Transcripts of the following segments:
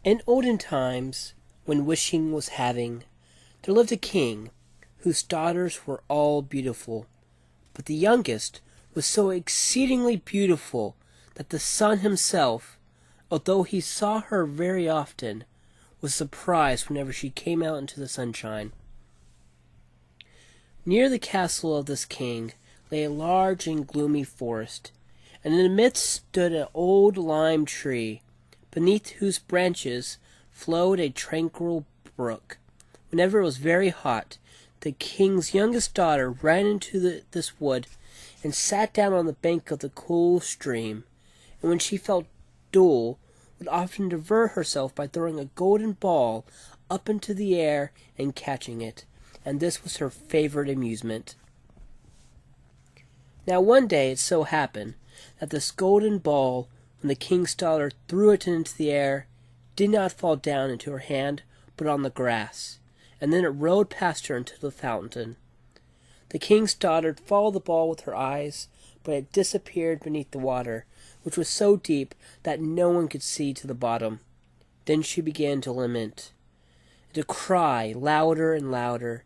In olden times, when wishing was having, there lived a king whose daughters were all beautiful, but the youngest was so exceedingly beautiful that the sun himself, although he saw her very often, was surprised whenever she came out into the sunshine. Near the castle of this king lay a large and gloomy forest, and in the midst stood an old lime tree, beneath whose branches flowed a tranquil brook. Whenever it was very hot, the king's youngest daughter ran into this wood and sat down on the bank of the cool stream, and when she felt dull, would often divert herself by throwing a golden ball up into the air and catching it, and this was her favorite amusement. Now one day it so happened that this golden ball, when the king's daughter threw it into the air, did not fall down into her hand, but on the grass, and then it rolled past her into the fountain. The king's daughter followed the ball with her eyes, but it disappeared beneath the water, which was so deep that no one could see to the bottom. Then she began to lament, and to cry louder and louder,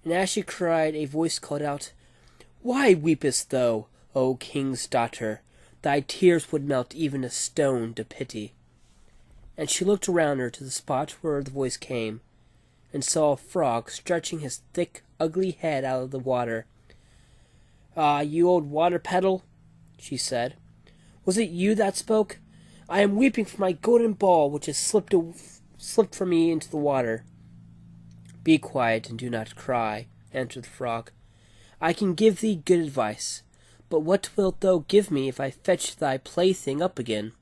and as she cried, a voice called out, "Why weepest thou, O king's daughter? Thy tears would melt even a stone to pity." And she looked around her to the spot where the voice came, and saw a frog stretching his thick, ugly head out of the water. "Ah, you old water-peddle," she said, "was it you that spoke? I am weeping for my golden ball, which has slipped from me into the water." "Be quiet and do not cry," answered the frog. "I can give thee good advice, but what wilt thou give me if I fetch thy plaything up again?"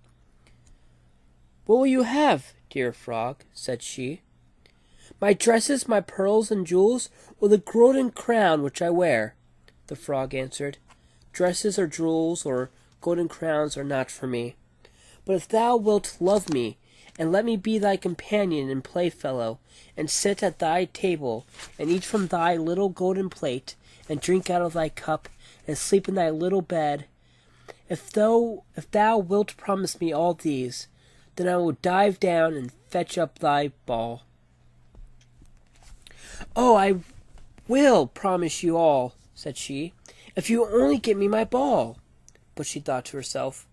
"What will you have, dear frog?" said she. "My dresses, my pearls and jewels, or the golden crown which I wear?" The frog answered, "Dresses or jewels or golden crowns are not for me. But if thou wilt love me, and let me be thy companion and playfellow, and sit at thy table, and eat from thy little golden plate, and drink out of thy cup, and sleep in thy little bed, if thou wilt promise me all these, then I will dive down and fetch up thy ball." "Oh, I will promise you all," said she, "if you only get me my ball." But she thought to herself,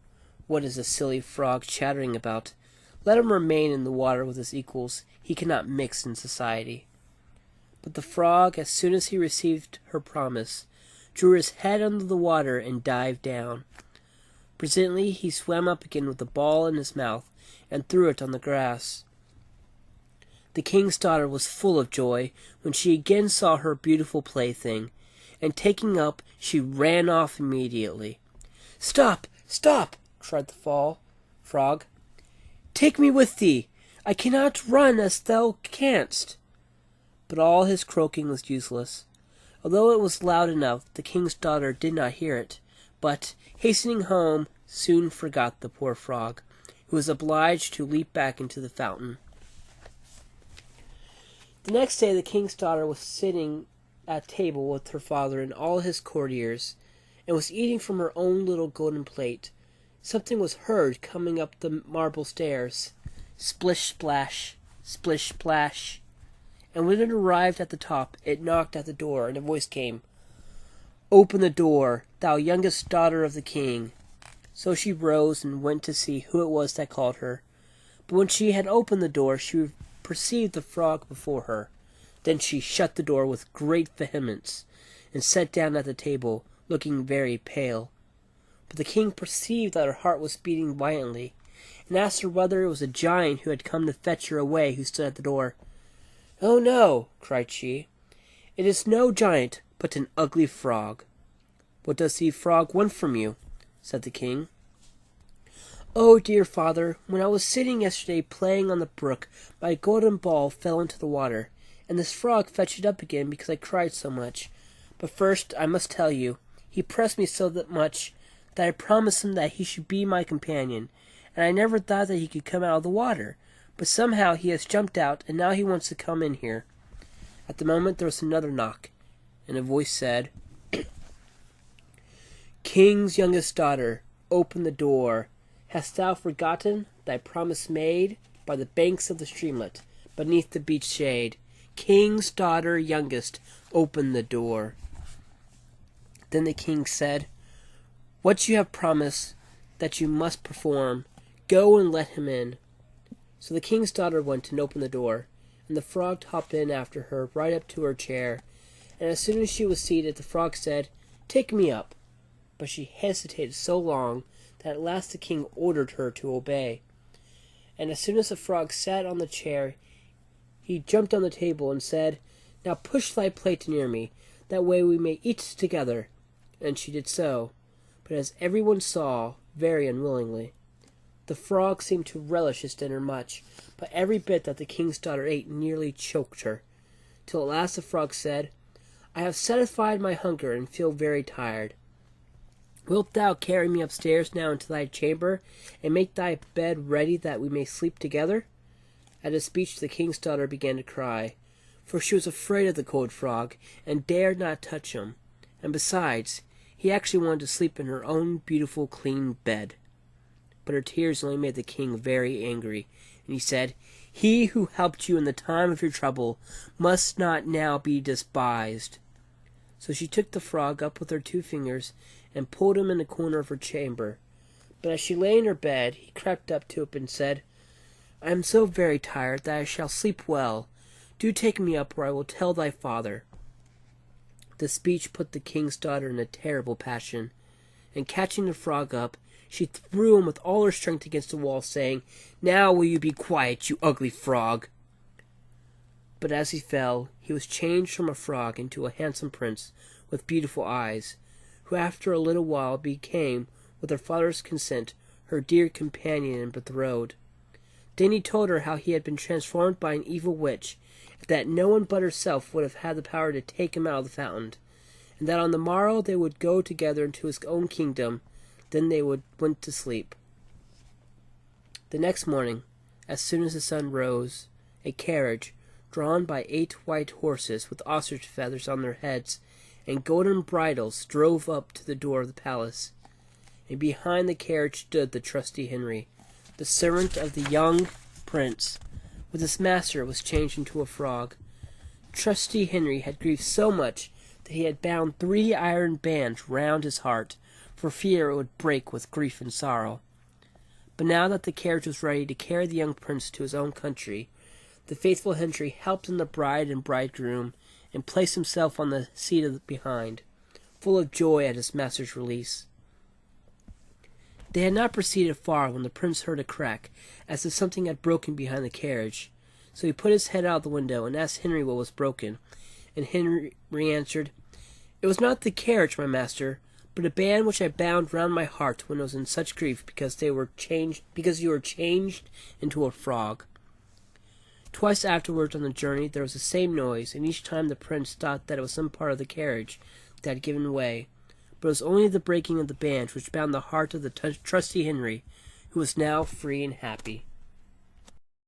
"What is the silly frog chattering about? Let him remain in the water with his equals. He cannot mix in society." But the frog, as soon as he received her promise, drew his head under the water and dived down. Presently he swam up again with the ball in his mouth and threw it on the grass. The king's daughter was full of joy when she again saw her beautiful plaything, and taking up, she ran off immediately. "Stop! Stop!" cried the frog. "Take me with thee! I cannot run as thou canst." But all his croaking was useless. Although it was loud enough, the king's daughter did not hear it, but, hastening home, soon forgot the poor frog, who was obliged to leap back into the fountain. The next day the king's daughter was sitting at table with her father and all his courtiers, and was eating from her own little golden plate. Something was heard coming up the marble stairs. Splish-splash, splish-splash. And when it arrived at the top, it knocked at the door, and a voice came, "Open the door, thou youngest daughter of the king." So she rose and went to see who it was that called her. But when she had opened the door, she perceived the frog before her. Then she shut the door with great vehemence, and sat down at the table, looking very pale. But the king perceived that her heart was beating violently, and asked her whether it was a giant who had come to fetch her away, who stood at the door. "Oh, no," cried she, "it is no giant, but an ugly frog." "What does the frog want from you?" said the king. "Oh, dear father, when I was sitting yesterday playing on the brook, my golden ball fell into the water, and this frog fetched it up again because I cried so much. But first, I must tell you, he pressed me so much that I promised him that he should be my companion, and I never thought that he could come out of the water. But somehow he has jumped out, and now he wants to come in here." At the moment there was another knock, and a voice said, "King's youngest daughter, open the door. Hast thou forgotten thy promise made by by the banks of the streamlet, beneath the beech shade. King's daughter youngest opened the door. Then the king said, "What you have promised that you must perform, go and let him in." So the king's daughter went and opened the door, and the frog hopped in after her, right up to her chair. And as soon as she was seated, the frog said, "Take me up." But she hesitated so long that at last the king ordered her to obey. And as soon as the frog sat on the chair, he jumped on the table and said, "Now push thy plate near me, that way we may eat together." And she did so, but as everyone saw, very unwillingly. The frog seemed to relish his dinner much, but every bit that the king's daughter ate nearly choked her, till at last the frog said, "I have satisfied my hunger and feel very tired. Wilt thou carry me upstairs now into thy chamber, and make thy bed ready that we may sleep together?" At his speech the king's daughter began to cry, for she was afraid of the cold frog, and dared not touch him. And besides, he actually wanted to sleep in her own beautiful clean bed. But her tears only made the king very angry, and he said, "He who helped you in the time of your trouble must not now be despised." So she took the frog up with her 2 fingers, and pulled him in the corner of her chamber. But as she lay in her bed, he crept up to it and said, "I am so very tired that I shall sleep well. Do take me up, or I will tell thy father." This speech put the king's daughter in a terrible passion, and catching the frog up, she threw him with all her strength against the wall, saying, "Now will you be quiet, you ugly frog?" But as he fell, he was changed from a frog into a handsome prince with beautiful eyes, who after a little while became, with her father's consent, her dear companion and betrothed. Then he told her how he had been transformed by an evil witch, and that no one but herself would have had the power to take him out of the fountain, and that on the morrow they would go together into his own kingdom. Then they went to sleep. The next morning, as soon as the sun rose, a carriage, drawn by 8 white horses with ostrich feathers on their heads and golden bridles, drove up to the door of the palace. And behind the carriage stood the trusty Henry, the servant of the young prince, with his master was changed into a frog. Trusty Henry had grieved so much that he had bound 3 iron bands round his heart, for fear it would break with grief and sorrow. But now that the carriage was ready to carry the young prince to his own country, the faithful Henry helped in the bride and bridegroom, and placed himself on the seat behind, full of joy at his master's release. They had not proceeded far when the prince heard a crack, as if something had broken behind the carriage. So he put his head out of the window and asked Henry what was broken. And Henry answered, "It was not the carriage, my master, but a band which I bound round my heart when I was in such grief because you were changed into a frog." Twice afterwards on the journey there was the same noise, and each time the prince thought that it was some part of the carriage that had given way. But it was only the breaking of the band which bound the heart of the trusty Henry, who was now free and happy.